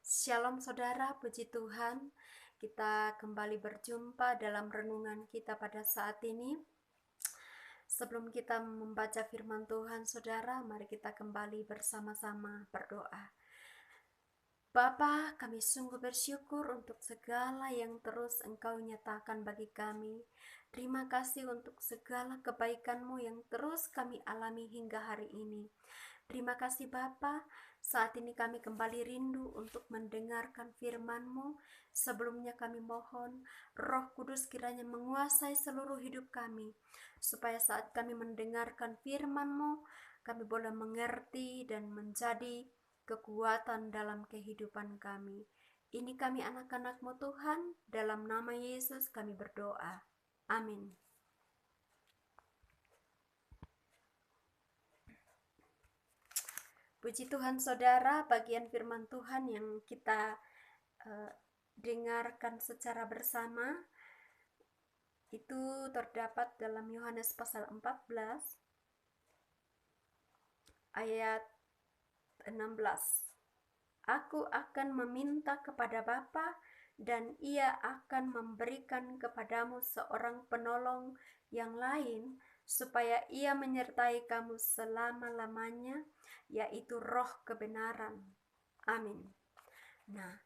Shalom saudara, puji Tuhan. Kita kembali berjumpa dalam renungan kita pada saat ini. Sebelum kita membaca firman Tuhan, saudara, mari kita kembali bersama-sama berdoa. Bapa, kami sungguh bersyukur untuk segala yang terus Engkau nyatakan bagi kami. Terima kasih untuk segala kebaikan-Mu yang terus kami alami hingga hari ini. Terima kasih Bapa, saat ini kami kembali rindu untuk mendengarkan firman-Mu. Sebelumnya kami mohon Roh Kudus kiranya menguasai seluruh hidup kami, supaya saat kami mendengarkan firman-Mu, kami boleh mengerti dan menjadi kekuatan dalam kehidupan kami. Ini kami anak-anak-Mu Tuhan, dalam nama Yesus kami berdoa. Amin. Puji Tuhan saudara, bagian firman Tuhan yang kita dengarkan secara bersama itu terdapat dalam Yohanes pasal 14 ayat 16. Aku akan meminta kepada Bapa dan Ia akan memberikan kepadamu seorang penolong yang lain supaya Ia menyertai kamu selama-lamanya, yaitu Roh kebenaran. Amin. Nah,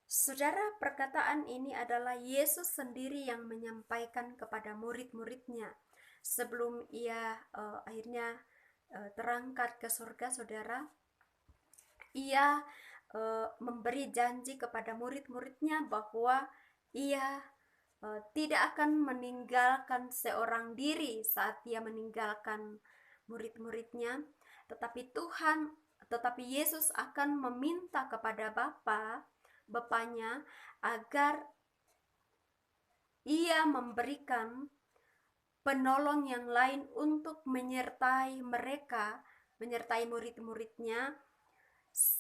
saudara, perkataan ini adalah Yesus sendiri yang menyampaikan kepada murid-muridnya sebelum Ia akhirnya terangkat ke surga, saudara. Ia memberi janji kepada murid-muridnya bahwa Ia tidak akan meninggalkan seorang diri saat Ia meninggalkan murid-muridnya, tetapi Yesus akan meminta kepada Bapanya agar Ia memberikan penolong yang lain untuk menyertai mereka, menyertai murid-muridnya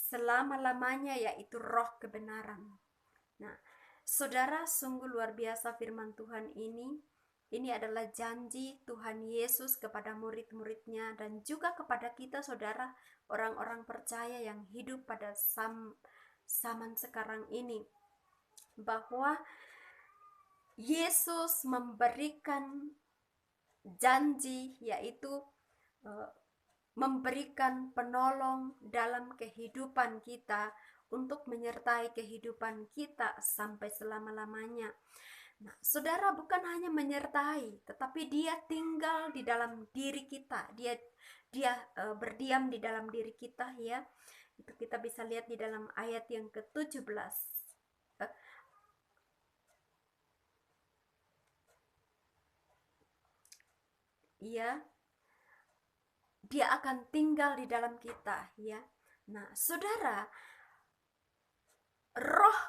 selama-lamanya, yaitu Roh kebenaran. Nah, saudara, sungguh luar biasa firman Tuhan ini. Ini adalah janji Tuhan Yesus kepada murid-muridnya dan juga kepada kita, saudara, orang-orang percaya yang hidup pada zaman sekarang ini, bahwa Yesus memberikan janji, yaitu memberikan penolong dalam kehidupan kita untuk menyertai kehidupan kita sampai selama-lamanya. Nah, saudara, bukan hanya menyertai, tetapi Dia tinggal di dalam diri kita. Dia berdiam di dalam diri kita, ya. Itu kita bisa lihat di dalam ayat yang ke-17. Dia akan tinggal di dalam kita, ya. Nah, saudara, Roh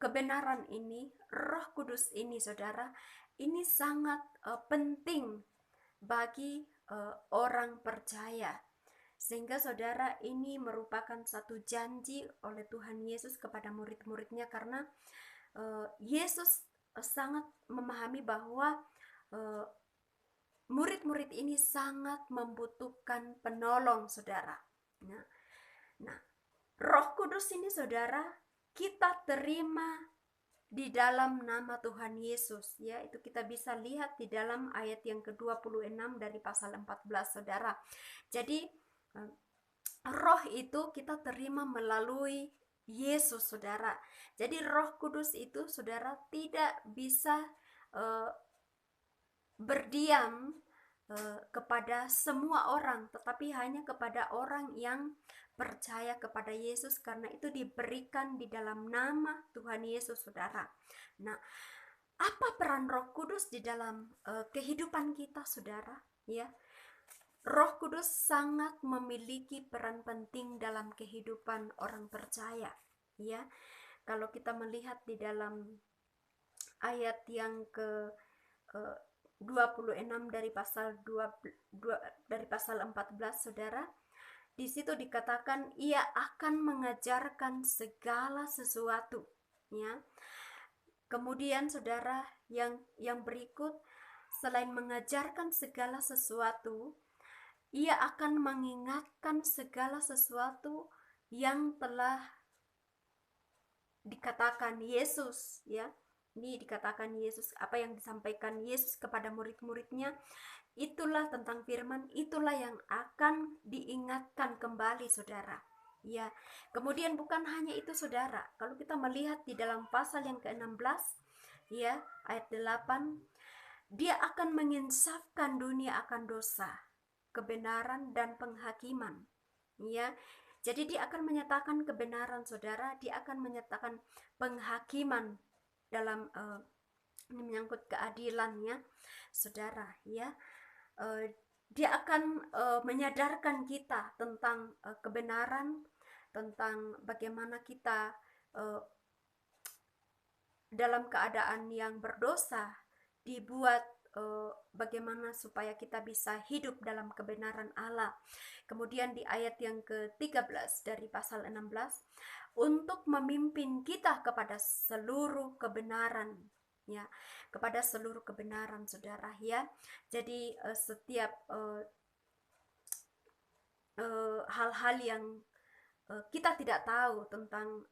kebenaran ini, Roh Kudus ini, saudara, ini sangat penting bagi orang percaya. Sehingga saudara, ini merupakan satu janji oleh Tuhan Yesus kepada murid-muridnya, karena Yesus sangat memahami bahwa murid-murid ini sangat membutuhkan penolong, saudara. Nah, Roh Kudus ini, saudara, kita terima di dalam nama Tuhan Yesus, ya. Itu kita bisa lihat di dalam ayat yang ke-26 dari pasal 14, saudara. Jadi Roh itu kita terima melalui Yesus, saudara. Jadi Roh Kudus itu, saudara, tidak bisa berdiam kepada semua orang, tetapi hanya kepada orang yang percaya kepada Yesus, karena itu diberikan di dalam nama Tuhan Yesus, saudara. Nah, apa peran Roh Kudus di dalam kehidupan kita, saudara? Ya, Roh Kudus sangat memiliki peran penting dalam kehidupan orang percaya, ya. Kalau kita melihat di dalam ayat yang ke 26 dari pasal 14, saudara, di situ dikatakan Ia akan mengajarkan segala sesuatu, ya. Kemudian saudara, yang berikut, selain mengajarkan segala sesuatu, Ia akan mengingatkan segala sesuatu yang telah dikatakan Yesus, ya. Ini dikatakan Yesus, apa yang disampaikan Yesus kepada murid-muridnya, itulah tentang firman, itulah yang akan diingatkan kembali, saudara. Ya, kemudian bukan hanya itu, saudara. Kalau kita melihat di dalam pasal yang ke-16, ya, ayat 8, dia akan menginsafkan dunia akan dosa, kebenaran dan penghakiman. Ya, jadi dia akan menyatakan kebenaran, saudara. Dia akan menyatakan penghakiman dalam ini menyangkut keadilannya, saudara. Ya, dia akan menyadarkan kita tentang kebenaran, tentang bagaimana kita dalam keadaan yang berdosa, dibuat bagaimana supaya kita bisa hidup dalam kebenaran Allah. Kemudian di ayat yang ke-13 dari pasal 16, untuk memimpin kita kepada seluruh kebenaran, ya, kepada seluruh kebenaran, saudara, ya. Jadi setiap hal-hal yang kita tidak tahu tentang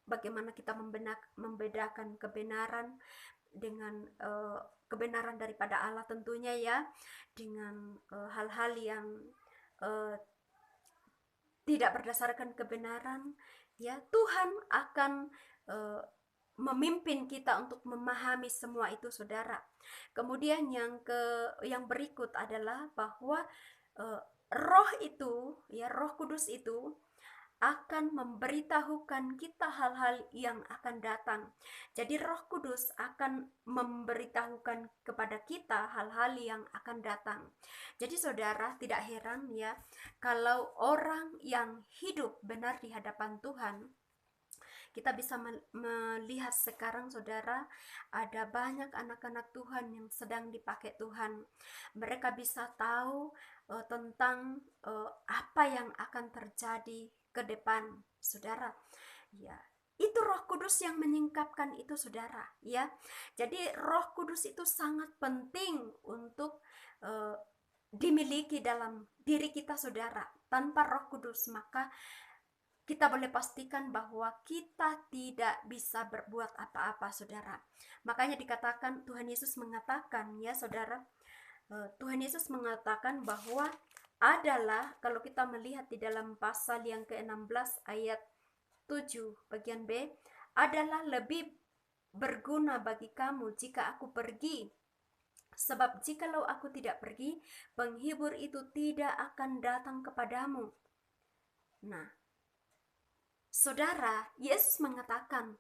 bagaimana kita membedakan kebenaran dengan kebenaran daripada Allah tentunya, ya, dengan hal-hal yang tidak berdasarkan kebenaran, ya, Tuhan akan memimpin kita untuk memahami semua itu, saudara. Kemudian yang berikut adalah bahwa Roh itu, ya, Roh Kudus itu akan memberitahukan kita hal-hal yang akan datang. Jadi Roh Kudus akan memberitahukan kepada kita hal-hal yang akan datang. Jadi saudara, tidak heran, ya, kalau orang yang hidup benar di hadapan Tuhan, kita bisa melihat sekarang, saudara, ada banyak anak-anak Tuhan yang sedang dipakai Tuhan. Mereka bisa tahu tentang apa yang akan terjadi ke depan, saudara. Ya, itu Roh Kudus yang menyingkapkan itu, saudara, ya. Jadi Roh Kudus itu sangat penting untuk dimiliki dalam diri kita, saudara. Tanpa Roh Kudus, maka kita boleh pastikan bahwa kita tidak bisa berbuat apa-apa, saudara. Makanya dikatakan, Tuhan Yesus mengatakan, ya, saudara, Tuhan Yesus mengatakan bahwa adalah, kalau kita melihat di dalam pasal yang ke-16 ayat 7 bagian B, adalah lebih berguna bagi kamu jika aku pergi. Sebab jikalau aku tidak pergi, penghibur itu tidak akan datang kepadamu. Nah, saudara, Yesus mengatakan,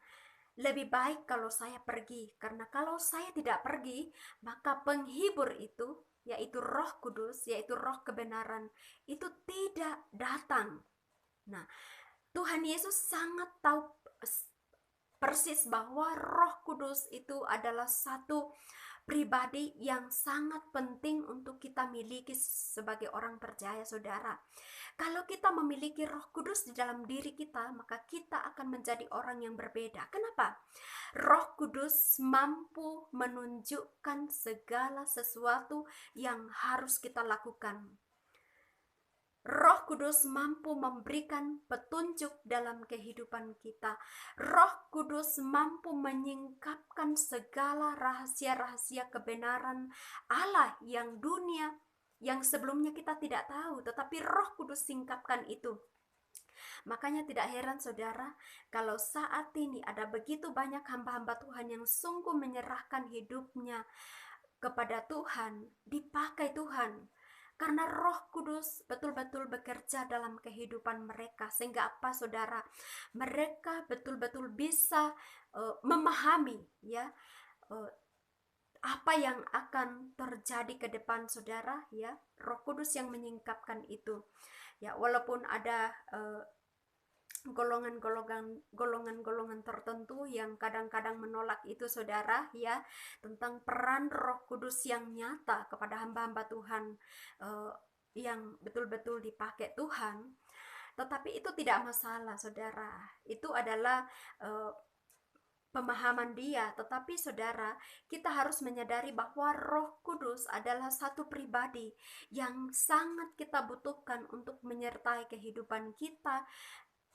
lebih baik kalau saya pergi, karena kalau saya tidak pergi, maka penghibur itu, yaitu Roh Kudus, yaitu Roh kebenaran, itu tidak datang. Nah, Tuhan Yesus sangat tahu persis bahwa Roh Kudus itu adalah satu pribadi yang sangat penting untuk kita miliki sebagai orang percaya, saudara. Kalau kita memiliki Roh Kudus di dalam diri kita, maka kita akan menjadi orang yang berbeda. Kenapa? Roh Kudus mampu menunjukkan segala sesuatu yang harus kita lakukan. Roh Kudus mampu memberikan petunjuk dalam kehidupan kita. Roh Kudus mampu menyingkapkan segala rahasia-rahasia kebenaran Allah yang dunia, yang sebelumnya kita tidak tahu, tetapi Roh Kudus singkapkan itu. Makanya tidak heran, saudara, kalau saat ini ada begitu banyak hamba-hamba Tuhan yang sungguh menyerahkan hidupnya kepada Tuhan, dipakai Tuhan. Karena Roh Kudus betul-betul bekerja dalam kehidupan mereka. Sehingga apa, saudara? Mereka betul-betul bisa memahami, ya, apa yang akan terjadi ke depan, saudara, ya. Roh Kudus yang menyingkapkan itu. Ya, walaupun ada golongan-golongan tertentu yang kadang-kadang menolak itu, saudara, ya, tentang peran Roh Kudus yang nyata kepada hamba-hamba Tuhan yang betul-betul dipakai Tuhan. Tetapi itu tidak masalah, saudara. Itu adalah pemahaman dia. Tetapi saudara, kita harus menyadari bahwa Roh Kudus adalah satu pribadi yang sangat kita butuhkan untuk menyertai kehidupan kita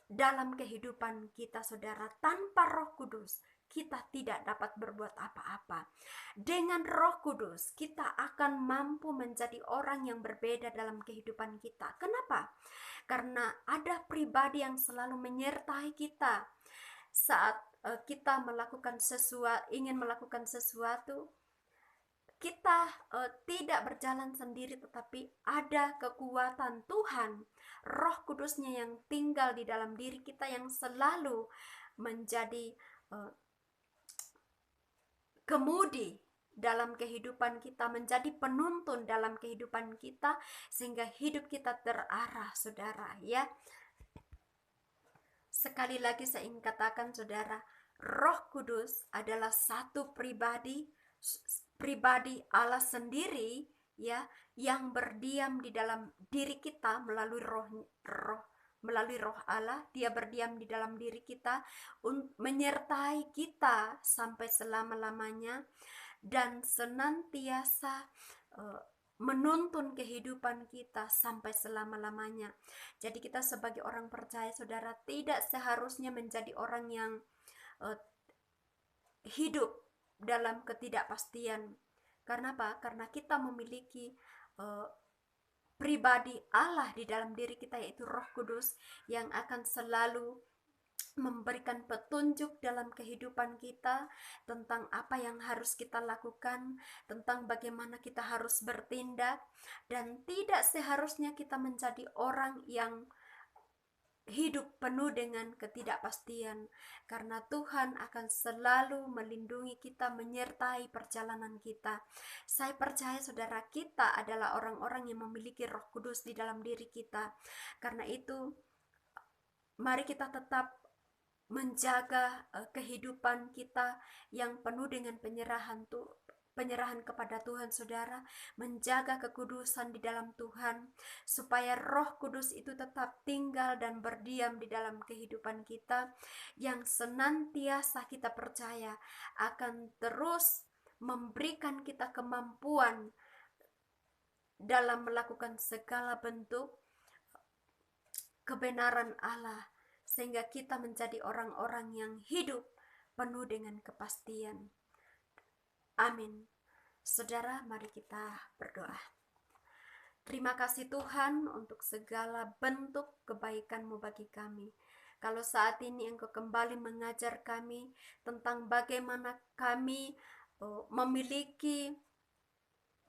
dalam kehidupan kita, saudara. Tanpa Roh Kudus kita tidak dapat berbuat apa-apa. Dengan Roh Kudus kita akan mampu menjadi orang yang berbeda dalam kehidupan kita. Kenapa? Karena ada pribadi yang selalu menyertai kita saat kita ingin melakukan sesuatu. Kita tidak berjalan sendiri, tetapi ada kekuatan Tuhan, Roh Kudusnya yang tinggal di dalam diri kita, yang selalu menjadi kemudi dalam kehidupan kita, menjadi penuntun dalam kehidupan kita, sehingga hidup kita terarah, saudara, ya. Sekali lagi saya ingin katakan, saudara, Roh Kudus adalah satu pribadi Allah sendiri, ya, yang berdiam di dalam diri kita melalui roh Allah. Dia berdiam di dalam diri kita, menyertai kita sampai selama-lamanya, dan senantiasa menuntun kehidupan kita sampai selama-lamanya. Jadi kita sebagai orang percaya, saudara, tidak seharusnya menjadi orang yang hidup dalam ketidakpastian. Karena apa? Karena kita memiliki pribadi Allah di dalam diri kita, yaitu Roh Kudus, yang akan selalu memberikan petunjuk dalam kehidupan kita tentang apa yang harus kita lakukan, tentang bagaimana kita harus bertindak. Dan tidak seharusnya kita menjadi orang yang hidup penuh dengan ketidakpastian, karena Tuhan akan selalu melindungi kita, menyertai perjalanan kita. Saya percaya, saudara, kita adalah orang-orang yang memiliki Roh Kudus di dalam diri kita. Karena itu, mari kita tetap menjaga kehidupan kita yang penuh dengan penyerahan kepada Tuhan, saudara, menjaga kekudusan di dalam Tuhan, supaya Roh Kudus itu tetap tinggal dan berdiam di dalam kehidupan kita, yang senantiasa kita percaya akan terus memberikan kita kemampuan dalam melakukan segala bentuk kebenaran Allah, sehingga kita menjadi orang-orang yang hidup penuh dengan kepastian. Amin. Saudara, mari kita berdoa. Terima kasih Tuhan untuk segala bentuk kebaikan-Mu bagi kami. Kalau saat ini Engkau kembali mengajar kami tentang bagaimana kami memiliki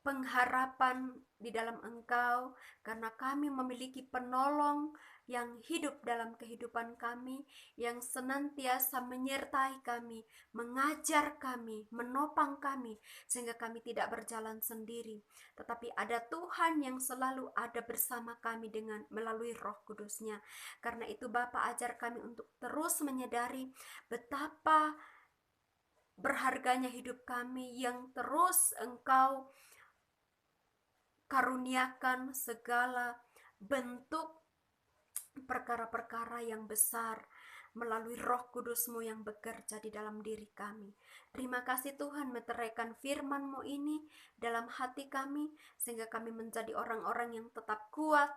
pengharapan di dalam Engkau, karena kami memiliki penolong yang hidup dalam kehidupan kami, yang senantiasa menyertai kami, mengajar kami, menopang kami, sehingga kami tidak berjalan sendiri, tetapi ada Tuhan yang selalu ada bersama kami dengan melalui Roh Kudus-Nya. Karena itu Bapa, ajar kami untuk terus menyadari betapa berharganya hidup kami, yang terus Engkau karuniakan segala bentuk perkara-perkara yang besar melalui Roh Kudus-Mu yang bekerja di dalam diri kami. Terima kasih Tuhan, meteraikan firman-Mu ini dalam hati kami, sehingga kami menjadi orang-orang yang tetap kuat,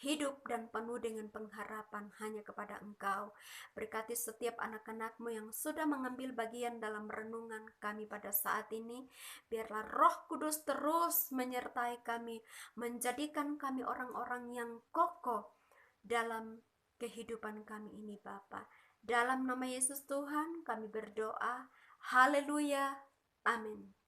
hidup dan penuh dengan pengharapan hanya kepada Engkau. Berkati setiap anak-anak-Mu yang sudah mengambil bagian dalam renungan kami pada saat ini. Biarlah Roh Kudus terus menyertai kami, menjadikan kami orang-orang yang kokoh dalam kehidupan kami ini, Bapa. Dalam nama Yesus Tuhan kami berdoa. Haleluya. Amin.